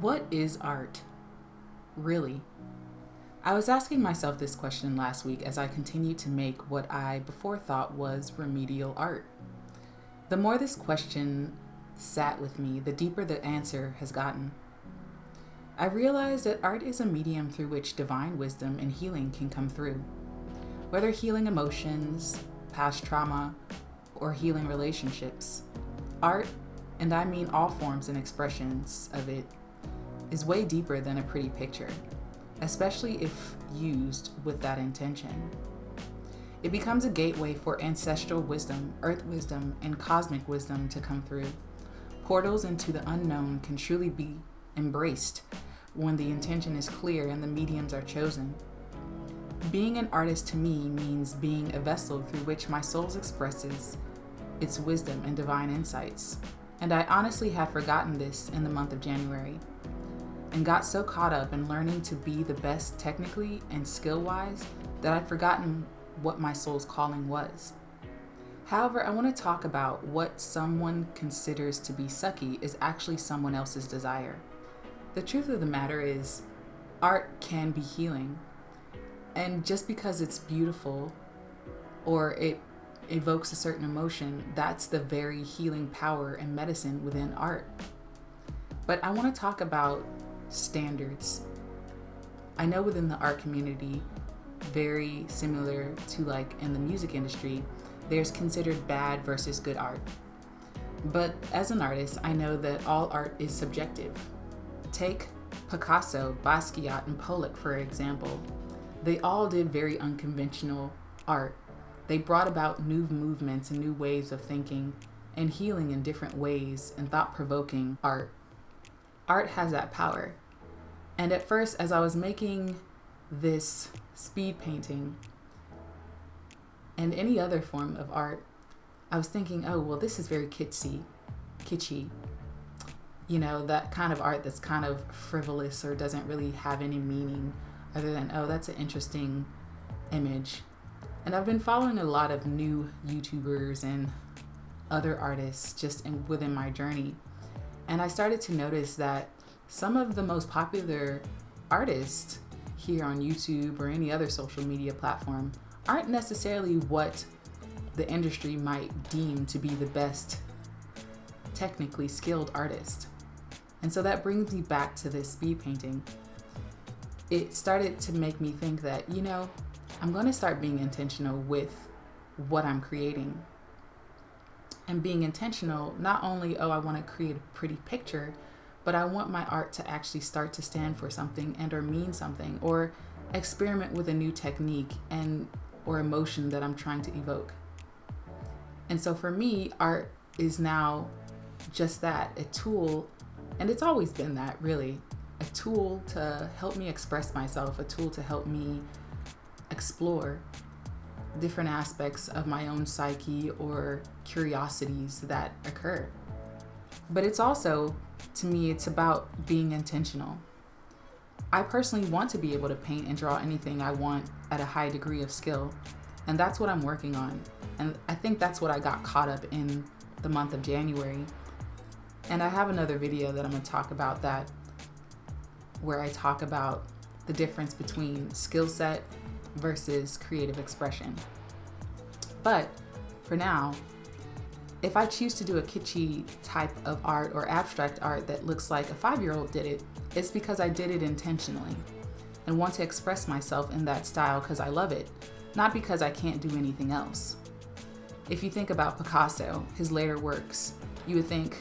What is art, really? I was asking myself this question last week as I continued to make what I before thought was remedial art. The more this question sat with me, the deeper the answer has gotten. I realized that art is a medium through which divine wisdom and healing can come through. Whether healing emotions, past trauma, or healing relationships, art, and I mean all forms and expressions of it, is way deeper than a pretty picture, especially if used with that intention. It becomes a gateway for ancestral wisdom, earth wisdom, and cosmic wisdom to come through. Portals into the unknown can truly be embraced when the intention is clear and the mediums are chosen. Being an artist to me means being a vessel through which my soul expresses its wisdom and divine insights. And I honestly had forgotten this in the month of January, and got so caught up in learning to be the best technically and skill-wise that I'd forgotten what my soul's calling was. However, I want to talk about what someone considers to be sucky is actually someone else's desire. The truth of the matter is, art can be healing. And just because it's beautiful or it evokes a certain emotion, that's the very healing power and medicine within art. But I want to talk about standards. I know within the art community, very similar to like in the music industry, there's considered bad versus good art. But as an artist, I know that all art is subjective. Take Picasso, Basquiat, and Pollock for example. They all did very unconventional art. They brought about new movements and new ways of thinking and healing in different ways and thought-provoking art. Art has that power. And at first, as I was making this speed painting and any other form of art, I was thinking, oh, well, this is very kitschy. You know, that kind of art that's kind of frivolous or doesn't really have any meaning other than, oh, that's an interesting image. And I've been following a lot of new YouTubers and other artists just within my journey. And I started to notice that some of the most popular artists here on YouTube or any other social media platform aren't necessarily what the industry might deem to be the best technically skilled artist. And so that brings me back to this speed painting. It started to make me think that, you know, I'm going to start being intentional with what I'm creating. And being intentional, not only, I want to create a pretty picture, but I want my art to actually start to stand for something and or mean something or experiment with a new technique and or emotion that I'm trying to evoke. And so for me, art is now just that, a tool, and it's always been that really, a tool to help me express myself, a tool to help me explore different aspects of my own psyche or curiosities that occur. But it's also, to me, it's about being intentional. I personally want to be able to paint and draw anything I want at a high degree of skill, and that's what I'm working on. And I think that's what I got caught up in the month of January. And I have another video that I'm going to talk about that, where I talk about the difference between skill set versus creative expression. But for now, if I choose to do a kitschy type of art or abstract art that looks like a 5-year-old did it, it's because I did it intentionally and want to express myself in that style because I love it, not because I can't do anything else. If you think about Picasso, his later works, you would think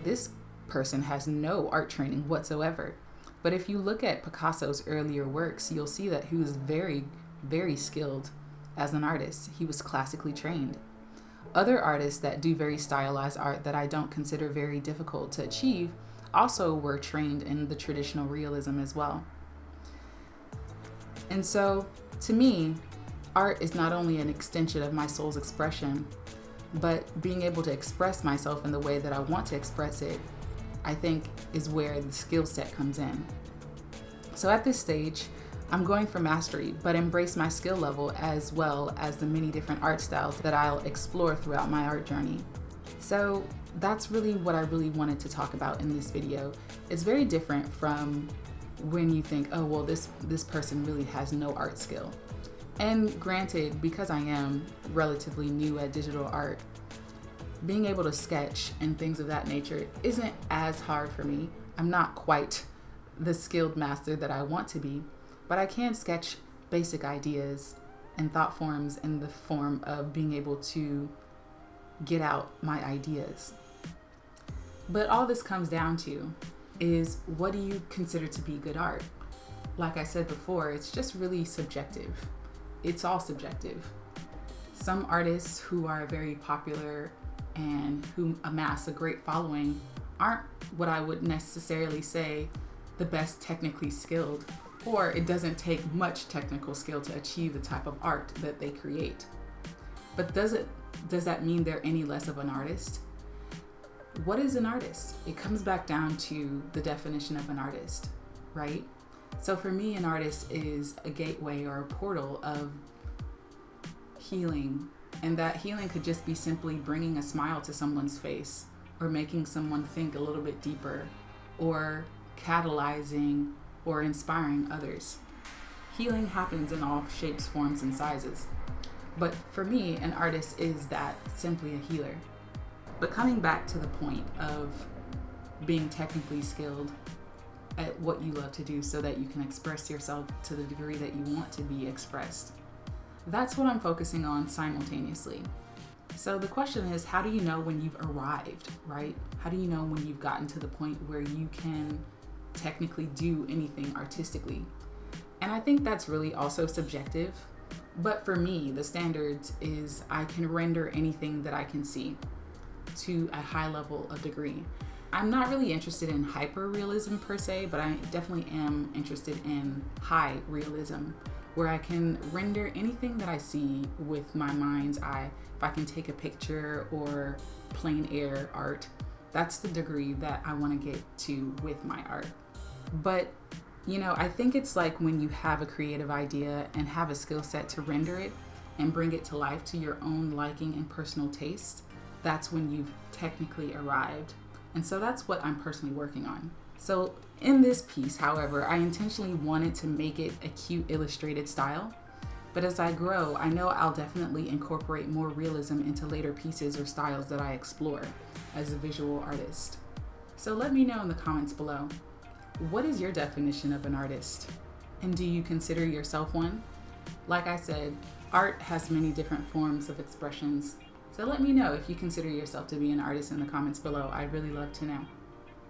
this person has no art training whatsoever. But if you look at Picasso's earlier works, you'll see that he was very, very skilled as an artist. He was classically trained. Other artists that do very stylized art that I don't consider very difficult to achieve also were trained in the traditional realism as well. And so, to me, art is not only an extension of my soul's expression, but being able to express myself in the way that I want to express it, I think is where the skill set comes in. So at this stage, I'm going for mastery, but embrace my skill level as well as the many different art styles that I'll explore throughout my art journey. So that's really what I really wanted to talk about in this video. It's very different from when you think, oh, well, this person really has no art skill. And granted, because I am relatively new at digital art, being able to sketch and things of that nature isn't as hard for me. I'm not quite the skilled master that I want to be, but I can sketch basic ideas and thought forms in the form of being able to get out my ideas. But all this comes down to is, what do you consider to be good art? Like I said before, it's just really subjective. It's all subjective. Some artists who are very popular and who amass a great following aren't what I would necessarily say the best technically skilled, or it doesn't take much technical skill to achieve the type of art that they create. But does that mean they're any less of an artist? What is an artist? It comes back down to the definition of an artist, right? So for me, an artist is a gateway or a portal of healing. And that healing could just be simply bringing a smile to someone's face, or making someone think a little bit deeper, or catalyzing or inspiring others. Healing happens in all shapes, forms, and sizes. But for me, an artist is that, simply a healer. But coming back to the point of being technically skilled at what you love to do so that you can express yourself to the degree that you want to be expressed, that's what I'm focusing on simultaneously. So the question is, how do you know when you've arrived, right? How do you know when you've gotten to the point where you can technically do anything artistically? And I think that's really also subjective. But for me, the standards is I can render anything that I can see to a high level of degree. I'm not really interested in hyper realism per se, but I definitely am interested in high realism, where I can render anything that I see with my mind's eye. If I can take a picture or plein air art, that's the degree that I want to get to with my art. But I think it's like when you have a creative idea and have a skill set to render it and bring it to life to your own liking and personal taste, that's when you've technically arrived. And so that's what I'm personally working on. So in this piece, however, I intentionally wanted to make it a cute illustrated style. But as I grow, I know I'll definitely incorporate more realism into later pieces or styles that I explore as a visual artist. So let me know in the comments below. What is your definition of an artist? And do you consider yourself one? Like I said, art has many different forms of expressions. So let me know if you consider yourself to be an artist in the comments below. I'd really love to know.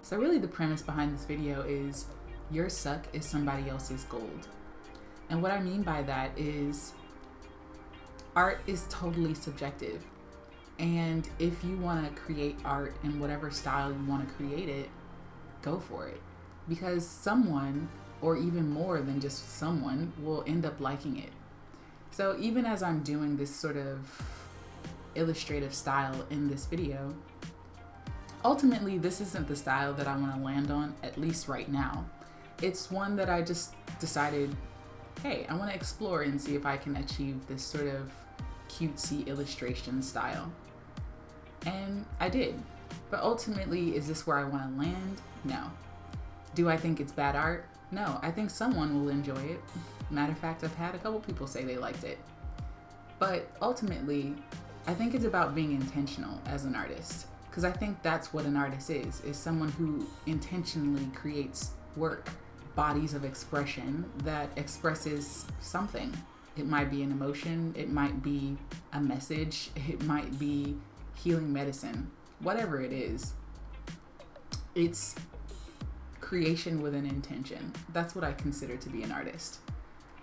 So really the premise behind this video is your suck is somebody else's gold. And what I mean by that is art is totally subjective. And if you want to create art in whatever style you want to create it, go for it. Because someone, or even more than just someone, will end up liking it. So even as I'm doing this sort of illustrative style in this video, ultimately this isn't the style that I want to land on, at least right now. It's one that I just decided, hey, I want to explore and see if I can achieve this sort of cutesy illustration style. And I did. But ultimately, is this where I want to land? No. Do I think it's bad art? No, I think someone will enjoy it. Matter of fact, I've had a couple people say they liked it. But ultimately, I think it's about being intentional as an artist. Because I think that's what an artist is someone who intentionally creates work, bodies of expression that expresses something. It might be an emotion, it might be a message, it might be healing medicine, whatever it is. It's creation with an intention. That's what I consider to be an artist.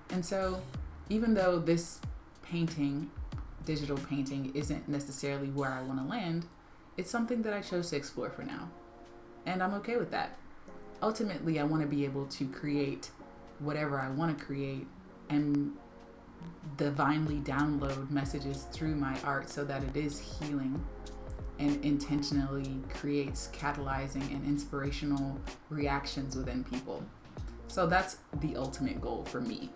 And so even though this painting, digital painting, isn't necessarily where I want to land, it's something that I chose to explore for now. And I'm okay with that. Ultimately, I want to be able to create whatever I want to create and divinely download messages through my art so that it is healing and intentionally creates catalyzing and inspirational reactions within people. So that's the ultimate goal for me.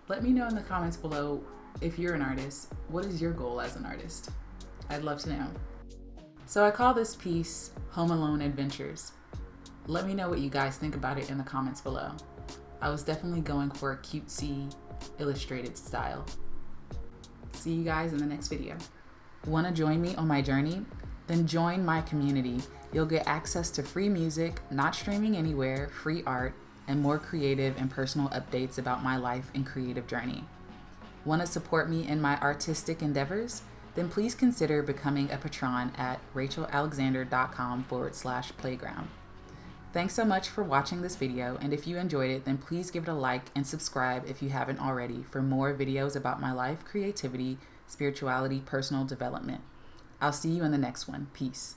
Let me know in the comments below, if you're an artist, what is your goal as an artist? I'd love to know. So I call this piece Home Alone Adventures. Let me know what you guys think about it in the comments below. I was definitely going for a cutesy, illustrated style. See you guys in the next video. Want to join me on my journey? Then join my community. You'll get access to free music, not streaming anywhere, free art, and more creative and personal updates about my life and creative journey. Want to support me in my artistic endeavors? Then please consider becoming a patron at rachaelalexander.com/playground. Thanks so much for watching this video, and if you enjoyed it, then please give it a like and subscribe if you haven't already for more videos about my life, creativity, spirituality, personal development. I'll see you in the next one. Peace.